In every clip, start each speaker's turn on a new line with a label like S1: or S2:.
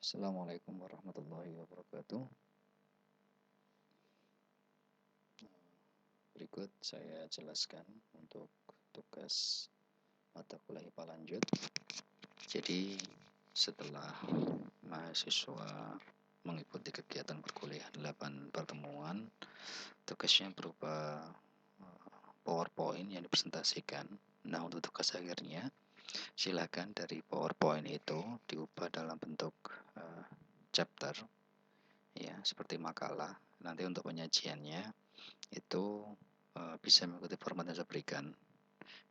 S1: Assalamualaikum warahmatullahi wabarakatuh. Berikut saya jelaskan untuk tugas mata kuliah IPA lanjut. Jadi setelah mahasiswa mengikuti kegiatan perkuliahan 8 pertemuan, tugasnya berupa PowerPoint yang dipresentasikan. Nah, untuk tugas akhirnya silakan dari PowerPoint itu diubah dalam bentuk chapter, ya, seperti makalah. Nanti untuk penyajiannya itu bisa mengikuti format yang saya berikan.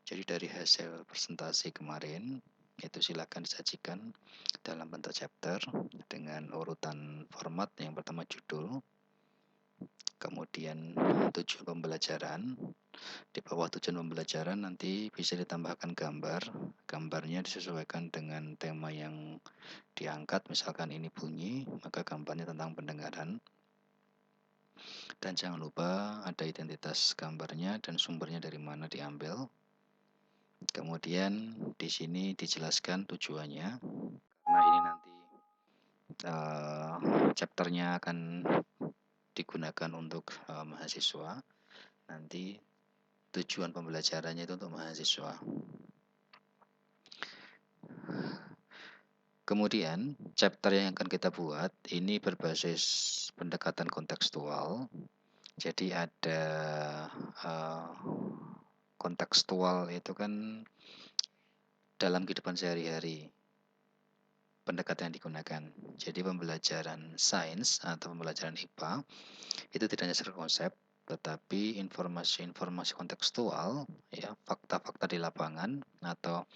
S1: Jadi dari hasil presentasi kemarin itu silakan disajikan dalam bentuk chapter dengan urutan format. Yang pertama judul, kemudian tujuan pembelajaran. Di bawah tujuan pembelajaran nanti bisa ditambahkan gambar. Gambarnya disesuaikan dengan tema yang diangkat. Misalkan ini bunyi, maka gambarnya tentang pendengaran. Dan jangan lupa ada identitas gambarnya dan sumbernya dari mana diambil. Kemudian di sini dijelaskan tujuannya, karena ini nanti chapternya akan digunakan untuk mahasiswa. Nanti tujuan pembelajarannya itu untuk mahasiswa. Kemudian chapter yang akan kita buat ini berbasis pendekatan kontekstual. Jadi ada kontekstual itu kan dalam kehidupan sehari-hari, pendekatan yang digunakan. Jadi pembelajaran sains atau pembelajaran IPA itu tidak hanya secara konsep, tetapi informasi-informasi kontekstual, ya, fakta-fakta di lapangan atau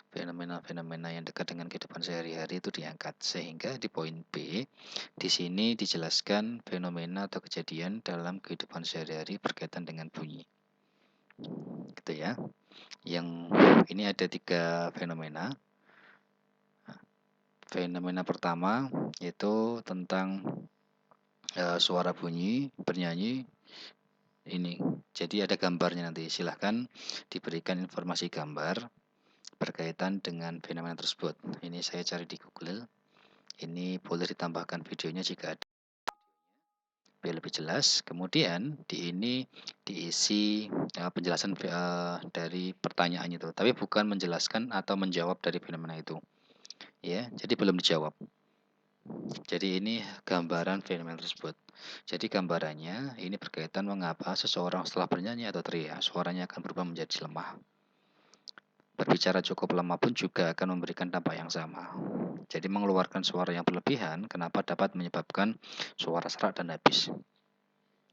S1: fenomena-fenomena yang dekat dengan kehidupan sehari-hari itu diangkat. Sehingga di poin B di sini dijelaskan fenomena atau kejadian dalam kehidupan sehari-hari berkaitan dengan bunyi. Gitu ya. Yang ini ada 3 fenomena. Fenomena pertama yaitu tentang suara bunyi bernyanyi ini. Jadi ada gambarnya, nanti silahkan diberikan informasi gambar berkaitan dengan fenomena tersebut. Ini saya cari di Google. Ini boleh ditambahkan videonya jika ada, biar lebih jelas. Kemudian di ini diisi penjelasan dari pertanyaan itu, tapi bukan menjelaskan atau menjawab dari fenomena itu. Ya, jadi belum dijawab. Jadi ini gambaran fenomena tersebut. Jadi gambarannya ini berkaitan mengapa seseorang setelah bernyanyi atau teriak, suaranya akan berubah menjadi lemah. Berbicara cukup lama pun juga akan memberikan dampak yang sama. Jadi mengeluarkan suara yang berlebihan, kenapa dapat menyebabkan suara serak dan habis.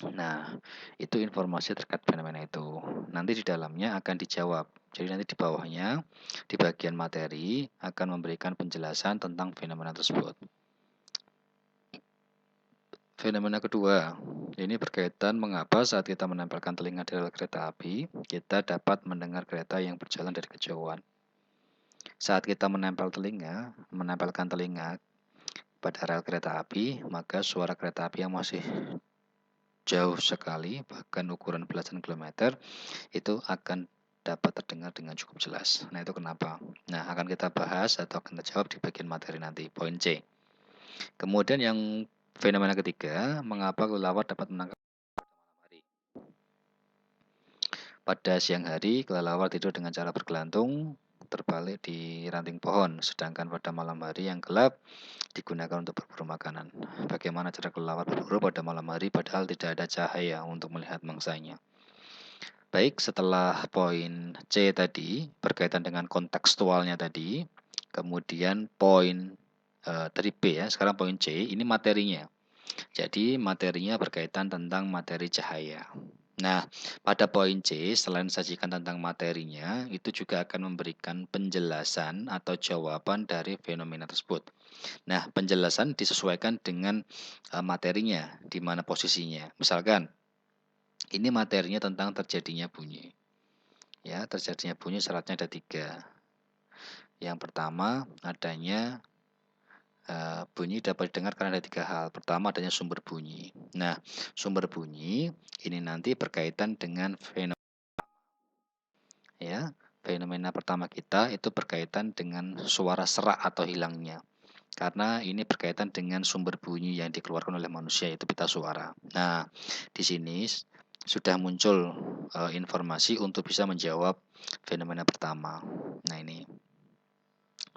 S1: Nah, itu informasi terkait fenomena itu. Nanti di dalamnya akan dijawab. Jadi nanti di bawahnya, di bagian materi, akan memberikan penjelasan tentang fenomena tersebut. Fenomena kedua, ini berkaitan mengapa saat kita menempelkan telinga di rel kereta api, kita dapat mendengar kereta yang berjalan dari kejauhan. Saat kita menempelkan telinga pada rel kereta api, maka suara kereta api yang masih jauh sekali, bahkan ukuran belasan kilometer, itu akan dapat terdengar dengan cukup jelas. Nah, itu kenapa? Nah, akan kita bahas atau akan kita jawab di bagian materi nanti, poin C. Kemudian yang fenomena ketiga, mengapa kelelawar dapat menangkap malam hari? Pada siang hari, kelelawar tidur dengan cara bergelantung, terbalik di ranting pohon, sedangkan pada malam hari yang gelap digunakan untuk berburu makanan. Bagaimana cara kelelawar berburu pada malam hari padahal tidak ada cahaya untuk melihat mangsanya? Baik, setelah poin C tadi berkaitan dengan kontekstualnya tadi, kemudian poin dari B ya, sekarang poin C ini materinya. Jadi materinya berkaitan tentang materi cahaya. Nah, pada poin C selain sajikan tentang materinya, itu juga akan memberikan penjelasan atau jawaban dari fenomena tersebut. Nah, penjelasan disesuaikan dengan materinya, di mana posisinya. Misalkan, ini materinya tentang terjadinya bunyi. Ya, terjadinya bunyi syaratnya ada 3. Yang pertama, adanya bunyi dapat didengar karena ada 3 hal. Pertama, adanya sumber bunyi. Nah, sumber bunyi ini nanti berkaitan dengan fenomena. Ya, fenomena pertama kita itu berkaitan dengan suara serak atau hilangnya. karena ini berkaitan dengan sumber bunyi yang dikeluarkan oleh manusia yaitu pita suara. Nah, di sini sudah muncul informasi untuk bisa menjawab fenomena pertama. Nah, ini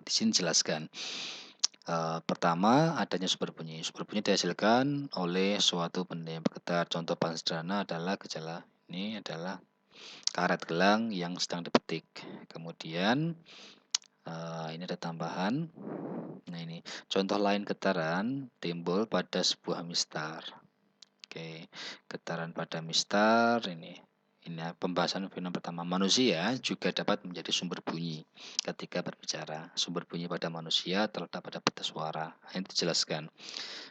S1: di sini jelaskan. Pertama, adanya sumber bunyi. Sumber bunyi dihasilkan oleh suatu benda yang bergetar. Contoh paling sederhana adalah gejala ini adalah karet gelang yang sedang dipetik. Kemudian ini ada tambahan. Nah, ini contoh lain getaran timbul pada sebuah mistar. Oke, getaran pada mistar ini. Ini pembahasan fenomena pertama. Manusia juga dapat menjadi sumber bunyi ketika berbicara. Sumber bunyi pada manusia terletak pada pita suara. Ini dijelaskan.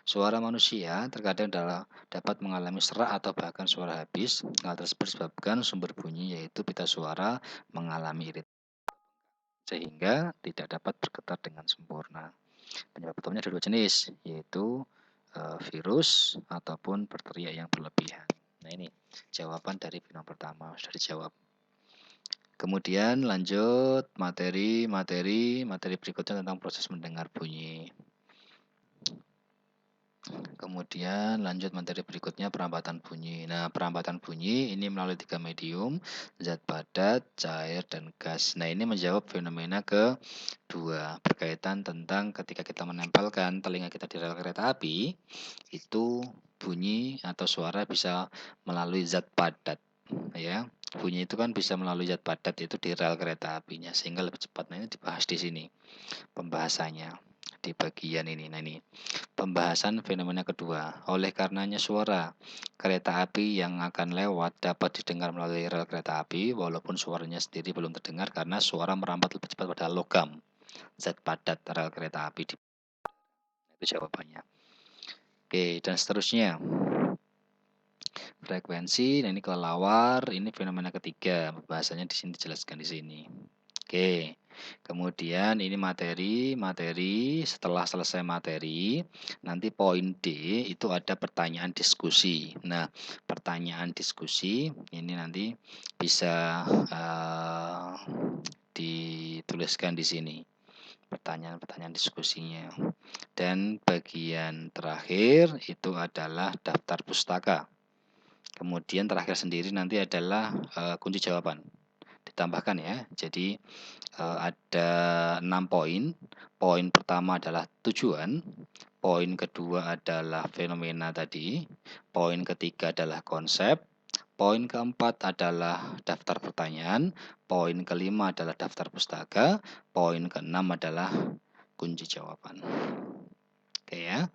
S1: Suara manusia terkadang dapat mengalami serak atau bahkan suara habis. Hal tersebut disebabkan sumber bunyi yaitu pita suara mengalami iritasi sehingga tidak dapat bergetar dengan sempurna. Penyebab utamanya ada dua jenis, yaitu virus ataupun berteriak yang berlebihan. Nah, ini jawaban dari fenomena pertama sudah dijawab. Kemudian lanjut materi berikutnya tentang proses mendengar bunyi. Kemudian lanjut materi berikutnya perambatan bunyi. Nah, perambatan bunyi ini melalui 3 medium, zat padat, cair, dan gas. Nah, ini menjawab fenomena kedua berkaitan tentang ketika kita menempelkan telinga kita di rel kereta api, itu bunyi atau suara bisa melalui zat padat. Ya, bunyi itu kan bisa melalui zat padat itu di rel kereta apinya sehingga lebih cepat. Nah, ini dibahas di sini pembahasannya di bagian ini. Nah, ini pembahasan fenomena kedua. Oleh karenanya suara kereta api yang akan lewat dapat didengar melalui rel kereta api walaupun suaranya sendiri belum terdengar karena suara merambat lebih cepat pada logam zat padat rel kereta api. Itu jawabannya. Oke, dan seterusnya. Frekuensi, nah ini kelelawar, ini fenomena ketiga. Bahasanya di sini dijelaskan di sini. Oke. Kemudian ini materi. Setelah selesai materi, nanti poin D itu ada pertanyaan diskusi. Nah, pertanyaan diskusi ini nanti bisa dituliskan di sini. Pertanyaan-pertanyaan diskusinya. Dan bagian terakhir itu adalah daftar pustaka. Kemudian terakhir sendiri nanti adalah kunci jawaban. Ditambahkan ya. Jadi ada 6 poin. Poin pertama adalah tujuan. Poin kedua adalah fenomena tadi. Poin ketiga adalah konsep. Poin keempat adalah daftar pertanyaan. Poin kelima adalah daftar pustaka. Poin keenam adalah kunci jawaban. Oke ya.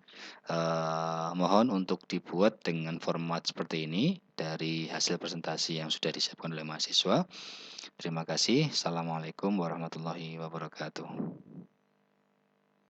S1: Mohon untuk dibuat dengan format seperti ini dari hasil presentasi yang sudah disiapkan oleh mahasiswa. Terima kasih. Assalamualaikum warahmatullahi wabarakatuh.